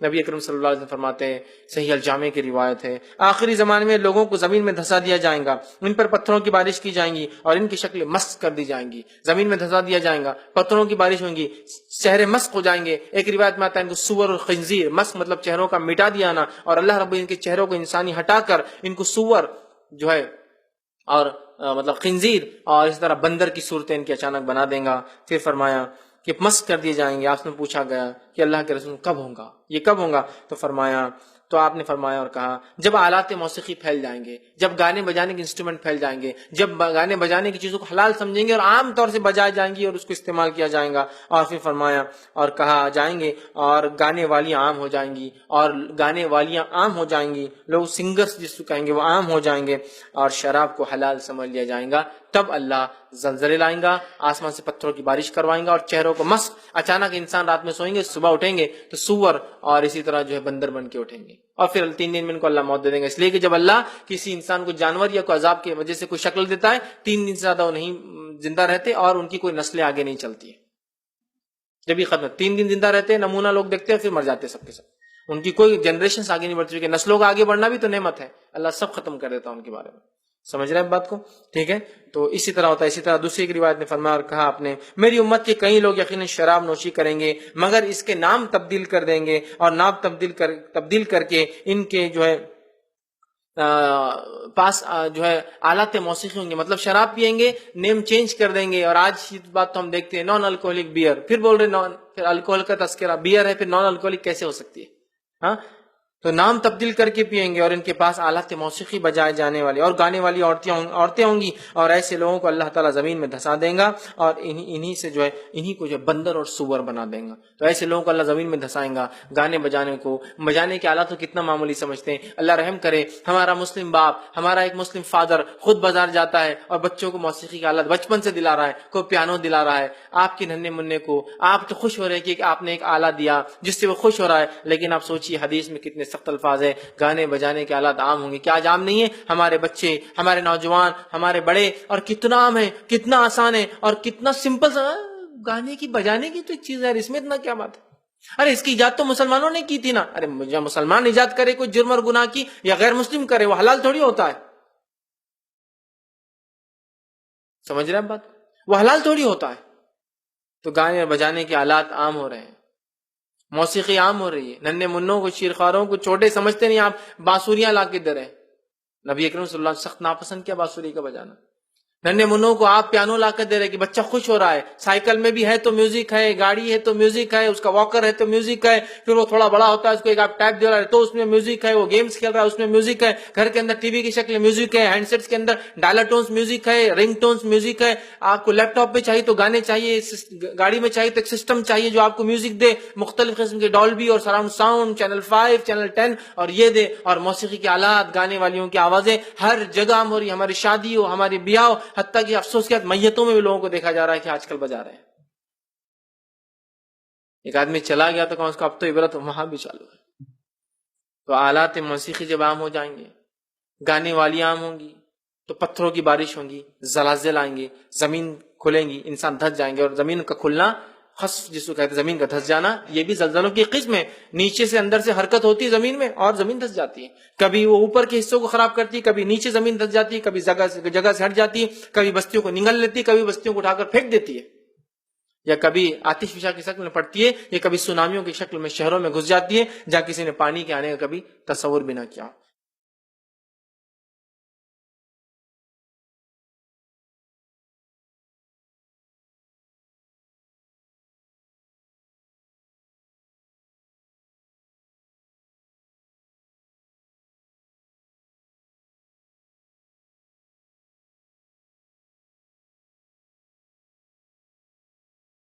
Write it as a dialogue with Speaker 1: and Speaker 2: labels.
Speaker 1: نبی اکرم صلی اللہ علیہ وسلم فرماتے ہیں، صحیح الجامع کی روایت ہے، آخری زمانے میں لوگوں کو زمین میں دھسا دیا جائے گا، ان پر پتھروں کی بارش کی جائیں گی اور ان کی شکل مسخ کر دی جائیں گی، زمین میں دھسا دیا جائے گا، پتھروں کی بارش ہوں گی، چہرے مسخ ہو جائیں گے۔ ایک روایت میں آتا ہے ان کو سور اور خنزیر، مسخ مطلب چہروں کا مٹا دیا نا، اور اللہ رب ان کے چہروں کو انسانی ہٹا کر ان کو سور جو ہے اور مطلب خنزیر اور اس طرح بندر کی صورتیں ان کی اچانک بنا دیں گا۔ پھر فرمایا کہ مسخ کر دیے جائیں گے۔ آپ نے پوچھا گیا کہ اللہ کے رسول کب ہوگا، یہ کب ہوگا؟ تو آپ نے فرمایا اور کہا جب آلات موسیقی پھیل جائیں گے، جب گانے بجانے کے انسٹرومنٹ پھیل جائیں گے، جب گانے بجانے کی چیزوں کو حلال سمجھیں گے اور عام طور سے بجائے جائیں گی اور اس کو استعمال کیا جائے گا۔ اور پھر فرمایا اور کہا جائیں گے اور گانے والیاں عام ہو جائیں گی، اور گانے والیاں عام ہو جائیں گی، لوگ سنگرز جس کو کہیں گے وہ عام ہو جائیں گے، اور شراب کو حلال سمجھ لیا جائے گا۔ تب اللہ زلزلے لائیں گا، آسمان سے پتھروں کی بارش کروائیں گا اور چہروں کو مسخ، اچانک انسان رات میں سوئیں گے، صبح اٹھیں گے تو سور اور اسی طرح جو ہے بندر بن کے اٹھیں گے، اور پھر 3 دن میں ان کو اللہ موت دے دیں گا۔ اس لیے کہ جب اللہ کسی انسان کو جانور یا کوئی عذاب کی وجہ سے کوئی شکل دیتا ہے، 3 دن سے زیادہ وہ نہیں زندہ رہتے اور ان کی کوئی نسلیں آگے نہیں چلتی ہے۔ جب یہ ختم 3 دن زندہ رہتے ہیں، نمونہ لوگ دیکھتے ہیں، پھر مر جاتے سب کے سب، ان کی کوئی جنریشن آگے نہیں بڑھتی، کہ نسلوں کا آگے بڑھنا بھی تو نعمت ہے، اللہ سب ختم کر دیتا ہے ان کے بارے میں۔ سمجھ رہے ہیں بات کو؟ ٹھیک ہے، تو اسی طرح ہوتا ہے۔ اسی طرح دوسری ایک روایت نے فرمایا اور کہا آپ نے میری امت کے کئی لوگ یقیناً شراب نوشی کریں گے، مگر اس کے نام تبدیل کر دیں گے، اور نام تبدیل کر کے ان کے جو ہے پاس جو ہے آلات موسیقی ہوں گے، مطلب شراب پیئیں گے، نیم چینج کر دیں گے۔ اور آج یہ بات تو ہم دیکھتے ہیں، نان الکوہلک بیئر، پھر بول رہے پھر الکوہل کا تذکرہ، بیئر ہے، پھر نان الکوہلک کیسے ہو سکتی ہے؟ ہاں، تو نام تبدیل کر کے پیئیں گے، اور ان کے پاس آلات موسیقی بجائے جانے والے اور گانے والی عورتیں ہوں گی، اور ایسے لوگوں کو اللہ تعالیٰ زمین میں دھسا دیں گا، اور انہی کو جو بندر اور سور بنا دیں گا۔ تو ایسے لوگوں کو اللہ زمین میں دھسائیں گا۔ گانے بجانے کے آلات کو کتنا معمولی سمجھتے ہیں۔ اللہ رحم کرے، ہمارا مسلم باپ، ہمارا ایک مسلم فادر خود بازار جاتا ہے اور بچوں کو موسیقی کے آلات بچپن سے دلا رہا ہے، کوئی پیانو دلا رہا ہے۔ آپ کے ننھے منھے کو آپ تو خوش ہو رہے ہیں کہ آپ نے ایک آلہ دیا جس سے وہ خوش ہو رہا ہے، لیکن آپ سوچیے حدیث میں کتنے سخت الفاظ ہیں، گانے بجانے کے آلات عام ہوں گے۔ کیا آج عام نہیں ہے؟ ہمارے بچے، ہمارے نوجوان، ہمارے بڑے، اور کتنا عام ہے، کتنا آسان ہے اور کتنا سمپل سا گانے کی بجانے کی تو ایک چیز ہے، اس میں اتنا کیا بات ہے؟ ارے اس کی ایجاد تو مسلمانوں نے کی تھی نا۔ ارے جب مسلمان ایجاد کرے کوئی جرم اور گناہ کی، یا غیر مسلم کرے، وہ حلال تھوڑی ہوتا ہے۔ سمجھ رہے ہیں بات؟ وہ حلال تھوڑی ہوتا ہے۔ تو گانے بجانے کے آلات عام ہو رہے ہیں، موسیقی عام ہو رہی ہے، ننھے منوں کو، شیرخواروں کو چھوٹے سمجھتے نہیں، آپ بانسوریاں لا کے دے رہے ہیں۔ نبی اکرم صلی اللہ علیہ وسلم سخت ناپسند کیا بانسری کا بجانا۔ ننھے منوں کو آپ پیانو لا کر دے رہے کہ بچہ خوش ہو رہا ہے، سائیکل میں بھی ہے تو میوزک ہے، گاڑی ہے تو میوزک ہے، اس کا واکر ہے تو میوزک ہے، پھر وہ تھوڑا بڑا ہوتا ہے اس کو ایک آپ ٹیپ دے رہا ہے تو اس میں میوزک ہے، وہ گیمز کھیل رہا ہے اس میں میوزک ہے، گھر کے اندر ٹی وی کی شکل میں میوزک ہے، ہینڈ سیٹس کے اندر ڈائلر ٹونز میوزک ہے، رنگ ٹونز میوزک ہے، آپ کو لیپ ٹاپ پہ چاہیے تو گانے چاہیے، گاڑی میں چاہیے تو ایک سسٹم چاہیے جو آپ کو میوزک دے، مختلف قسم کے ڈالبی اور سراؤنڈ ساؤنڈ، چینل 5 چینل 10 اور یہ دے، اور موسیقی کے آلات، گانے والیوں کی آوازیں ہر جگہ عام ہو رہی ہے، ہماری شادی ہو، ہماری بیاہ ہو، حتیٰ کہ افسوس کے میتوں میں بھی لوگوں کو دیکھا جا رہا ہے کہ آج کل بجا رہے ہیں۔ ایک آدمی چلا گیا تو کہاں اس کو اب تو عبرت وہاں بھی چالو ہے۔ تو آلات موسیقی جب عام ہو جائیں گے، گانے والی عام ہوں گی، تو پتھروں کی بارش ہوں گی، زلازل آئیں گے، زمین کھلیں گی، انسان دھس جائیں گے، اور زمین کا کھلنا، خسف جس کو کہتے ہیں زمین کا دھس جانا، یہ بھی زلزلوں کی قسم ہے۔ نیچے سے اندر سے حرکت ہوتی ہے زمین میں اور زمین دھس جاتی ہے، کبھی وہ اوپر کے حصوں کو خراب کرتی ہے، کبھی نیچے زمین دھس جاتی ہے، کبھی جگہ سے ہٹ جاتی ہے، کبھی بستیوں کو نگل لیتی ہے، کبھی بستیوں کو اٹھا کر پھینک دیتی ہے، یا کبھی آتش فشاں کی شکل میں پڑتی ہے، یا کبھی سونامیوں کی شکل میں شہروں میں گھس جاتی ہے جہاں کسی نے پانی کے آنے کا کبھی تصور بھی نہ کیا۔